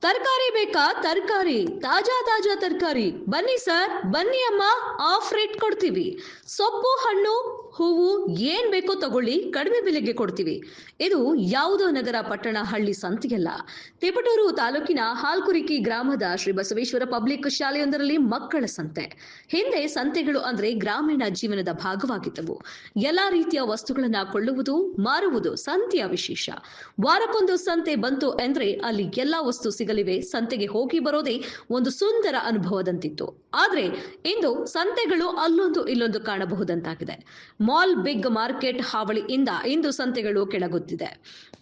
ತರಕಾರಿ ಬೇಕಾ? ತರಕಾರಿ ತಾಜಾ ತಾಜಾ ತರಕಾರಿ ಬನ್ನಿ ಸರ್, ಬನ್ನಿ ಅಮ್ಮ, ಆಫ್ ರೇಟ್ ಕೊಡ್ತೀವಿ. ಸೊಪ್ಪು, ಹಣ್ಣು, ಹೂವು ಏನ್ ಬೇಕೋ ತಗೊಳ್ಳಿ, ಕಡಿಮೆ ಬೆಲೆಗೆ ಕೊಡ್ತೀವಿ. ಇದು ಯಾವುದೋ ನಗರ, ಪಟ್ಟಣ, ಹಳ್ಳಿ ಸಂತೆಯಲ್ಲ. ತಿಪಟೂರು ತಾಲೂಕಿನ ಹಾಲ್ಕುರಿಕಿ ಗ್ರಾಮದ ಶ್ರೀ ಬಸವೇಶ್ವರ ಪಬ್ಲಿಕ್ ಶಾಲೆಯೊಂದರಲ್ಲಿ ಮಕ್ಕಳ ಸಂತೆ. ಹಿಂದೆ ಸಂತೆಗಳು ಅಂದ್ರೆ ಗ್ರಾಮೀಣ ಜೀವನದ ಭಾಗವಾಗಿದ್ದವು. ಎಲ್ಲಾ ರೀತಿಯ ವಸ್ತುಗಳನ್ನ ಕೊಳ್ಳುವುದು, ಮಾರುವುದು ಸಂತೆಯ ವಿಶೇಷ. ವಾರಕ್ಕೊಂದು ಸಂತೆ ಬಂತು ಅಂದ್ರೆ ಅಲ್ಲಿ ಎಲ್ಲಾ ವಸ್ತು ಸಿಗಲಿವೆ. ಸಂತೆಗೆ ಹೋಗಿ ಬರೋದೇ ಒಂದು ಸುಂದರ ಅನುಭವದಂತಿತ್ತು. ಆದ್ರೆ ಇಂದು ಸಂತೆಗಳು ಅಲ್ಲೊಂದು ಇಲ್ಲೊಂದು ಕಾಣಬಹುದಂತಾಗಿದೆ. ಮಾಲ್, ಬಿಗ್ ಮಾರ್ಕೆಟ್ ಹಾವಳಿಯಿಂದ ಇಂದು ಸಂತೆಗಳು ಕೆಳಗುತ್ತಿದೆ.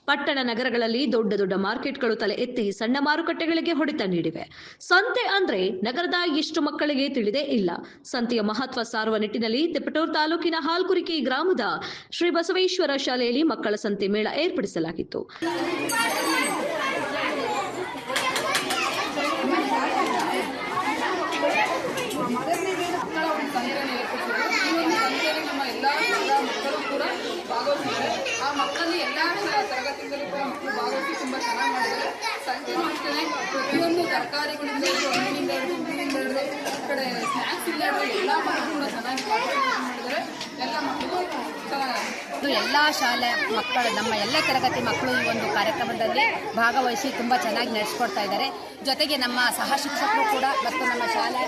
ಪಟ್ಟಣ ನಗರಗಳಲ್ಲಿ ದೊಡ್ಡ ದೊಡ್ಡ ಮಾರ್ಕೆಟ್ಗಳು ತಲೆ ಎತ್ತಿ ಸಣ್ಣ ಮಾರುಕಟ್ಟೆಗಳಿಗೆ ಹೊಡೆತ ನೀಡಿವೆ. ಸಂತೆ ಅಂದ್ರೆ ನಗರದ ಎಷ್ಟು ಮಕ್ಕಳಿಗೆ ತಿಳಿದೇ ಇಲ್ಲ. ಸಂತೆಯ ಮಹತ್ವ ಸಾರುವ ನಿಟ್ಟಿನಲ್ಲಿ ತಿಪಟೂರು ತಾಲೂಕಿನ ಹಾಲ್ಕುರಿಕಿ ಗ್ರಾಮದ ಶ್ರೀ ಬಸವೇಶ್ವರ ಶಾಲೆಯಲ್ಲಿ ಮಕ್ಕಳ ಸಂತೆ ಮೇಳ ಏರ್ಪಡಿಸಲಾಗಿತ್ತು. ಆ ಮಕ್ಕಳಲ್ಲಿ ಎಲ್ಲ ತರಗತಿಗಳು ಕೂಡ ಮಕ್ಕಳು ಭಾಗವಹಿಸಿ ತುಂಬ ಚೆನ್ನಾಗಿ ಮಾಡಿದ್ದಾರೆ. ಸಂಜೆ ಅಷ್ಟೇ ಪ್ರತಿಯೊಂದು ತರಕಾರಿಗಳಿಂದ ಹಣ್ಣಿನಿಂದ ಹಿಡಿದು ಹೂವಿನಿಂದ ಹಿಡಿದು ಈ ಕಡೆ ಸ್ನ್ಯಾಕ್ಸ್ ಇಲ್ಲ ಎಲ್ಲ ಮಕ್ಕಳು ಕೂಡ ಚೆನ್ನಾಗಿ ಮಾಡಿದ್ದಾರೆ. ಎಲ್ಲ ಮಕ್ಕಳು ಎಲ್ಲ ಶಾಲೆ ಮಕ್ಕಳು, ನಮ್ಮ ಎಲ್ಲ ತರಗತಿ ಮಕ್ಕಳು ಈ ಒಂದು ಕಾರ್ಯಕ್ರಮದಲ್ಲಿ ಭಾಗವಹಿಸಿ ತುಂಬ ಚೆನ್ನಾಗಿ ನಡೆಸ್ಕೊಡ್ತಾ ಇದ್ದಾರೆ. ಜೊತೆಗೆ ನಮ್ಮ ಸಹ ಶಿಕ್ಷಕರು ಕೂಡ ಮತ್ತು ನಮ್ಮ ಶಾಲೆ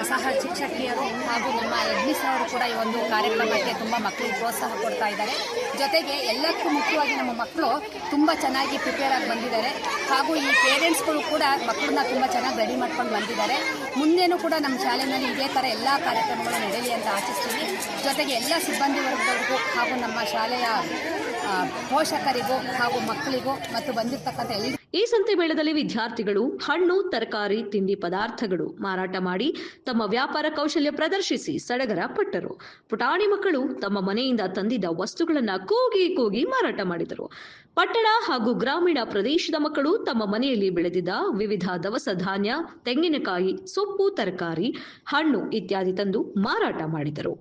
ಸಹ ಶಿಕ್ಷಕಿಯರು ಹಾಗೂ ನಮ್ಮ ಎಡ್ಮಿಸ್ ಅವರು ಕೂಡ ಈ ಒಂದು ಕಾರ್ಯಕ್ರಮಕ್ಕೆ ತುಂಬ ಮಕ್ಕಳಿಗೆ ಪ್ರೋತ್ಸಾಹ ಕೊಡ್ತಾ ಇದ್ದಾರೆ. ಜೊತೆಗೆ ಎಲ್ಲಕ್ಕೂ ಮುಖ್ಯವಾಗಿ ನಮ್ಮ ಮಕ್ಕಳು ತುಂಬ ಚೆನ್ನಾಗಿ ಪ್ರಿಪೇರ್ ಆಗಿ ಬಂದಿದ್ದಾರೆ. ಹಾಗೂ ಈ ಪೇರೆಂಟ್ಸ್ಗಳು ಕೂಡ ಮಕ್ಕಳನ್ನ ತುಂಬ ಚೆನ್ನಾಗಿ ರೆಡಿ ಮಾಡ್ಕೊಂಡು ಬಂದಿದ್ದಾರೆ. ಮುಂದೇನೂ ಕೂಡ ನಮ್ಮ ಶಾಲೆಯಲ್ಲಿ ಇದೇ ಥರ ಎಲ್ಲ ಕಾರ್ಯಕ್ರಮಗಳು ನಡೆಯಲಿ ಅಂತ ಆಶಿಸ್ತೀವಿ. ಜೊತೆಗೆ ಎಲ್ಲ ಸಿಬ್ಬಂದಿ ವರ್ಗದವರಿಗೂ ಹಾಗೂ ನಮ್ಮ ಶಾಲೆಯ ಪೋಷಕರಿಗೂ ಹಾಗೂ ಮಕ್ಕಳಿಗೂ ಮತ್ತು ಬಂದಿರತಕ್ಕಂಥ ಎಲ್ಲ ಈ ಸಂತೆ ಮೇಳದಲ್ಲಿ ವಿದ್ಯಾರ್ಥಿಗಳು ಹಣ್ಣು, ತರಕಾರಿ, ತಿಂಡಿ ಪದಾರ್ಥಗಳು ಮಾರಾಟ ಮಾಡಿ ತಮ್ಮ ವ್ಯಾಪಾರ ಕೌಶಲ್ಯ ಪ್ರದರ್ಶಿಸಿ ಸಡಗರ ಪಟ್ಟರು. ಪುಟಾಣಿ ಮಕ್ಕಳು ತಮ್ಮ ಮನೆಯಿಂದ ತಂದಿದ್ದ ವಸ್ತುಗಳನ್ನ ಕೂಗಿ ಕೂಗಿ ಮಾರಾಟ ಮಾಡಿದರು. ಪಟ್ಟಣ ಹಾಗೂ ಗ್ರಾಮೀಣ ಪ್ರದೇಶದ ಮಕ್ಕಳು ತಮ್ಮ ಮನೆಯಲ್ಲಿ ಬೆಳೆದಿದ್ದ ವಿವಿಧ ದವಸ ಧಾನ್ಯ, ತೆಂಗಿನಕಾಯಿ, ಸೊಪ್ಪು, ತರಕಾರಿ, ಹಣ್ಣು ಇತ್ಯಾದಿ ತಂದು ಮಾರಾಟ ಮಾಡಿದರು.